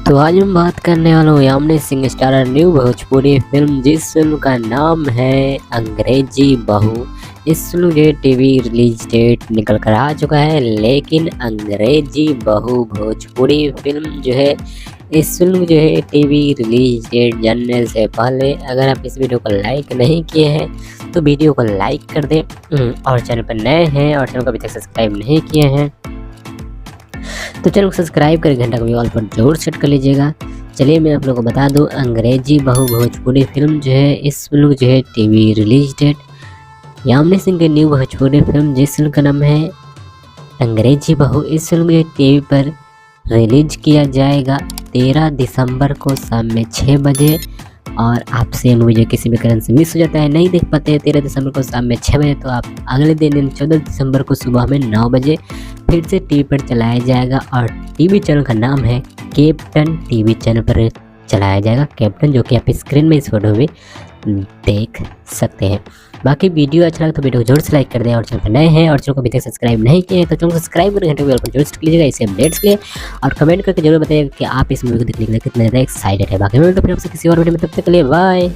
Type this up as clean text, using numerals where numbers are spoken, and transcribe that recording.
तो आज हम बात करने वाला हूँ Yamini Singh starrer new Bhojpuri film, जिस फिल्म का नाम है अंग्रेजी बहू। इस फिल्म के टीवी रिलीज डेट निकल कर आ चुका है, लेकिन अंग्रेजी बहू भोजपुरी फिल्म जो है, इस फिल्म जो है टीवी रिलीज डेट जानने से पहले अगर आप इस वीडियो को लाइक नहीं किए हैं तो वीडियो को लाइक कर दें, और चैनल पर नए हैं और चैनल को अभी तक सब्सक्राइब नहीं किए हैं तो चैनल को सब्सक्राइब कर घंटा को ऑल पर जरूर सेट कर लीजिएगा। चलिए मैं आप लोगों को बता दूं, अंग्रेजी बहू भोजपुरी फिल्म जो है, इस फिल्म जो है TV release date Yamini Singh की न्यू भोजपुरी फिल्म जिस फिल्म का नाम है अंग्रेजी बहू, इस फिल्म को टीवी पर रिलीज किया जाएगा 13 दिसंबर को शाम में 6 बजे। और आपसे मुझे किसी भी कारण से मिस हो जाता है, नहीं देख पाते हैं 13 दिसंबर को शाम में 6 बजे, तो आप अगले दिन 14 दिसंबर को सुबह में 9 बजे फिर से टीवी पर चलाया जाएगा। और टीवी चैनल का नाम है कैप्टन टीवी चैनल पर चलाया जाएगा कैप्टन, जो कि आप स्क्रीन में इस फोटो में देख सकते हैं। बाकी वीडियो अच्छा लगे तो वीडियो को जरूर से लाइक कर दें, और चैनल पर नए हैं और चैनल को अभी तक सब्सक्राइब नहीं किए हैं तो चैनल को सब्सक्राइब कर घंटे को जरूर से कीजिएगा इसे अपडेट्स के लिए, और कमेंट करके जरूर बताइएगा कि आप इस मूवी को देखने के लिए कितने ज़्यादा एक्साइटेड है। बाकी मैं तो फिर आपसे किसी और वीडियो में, तब तक के लिए बाय।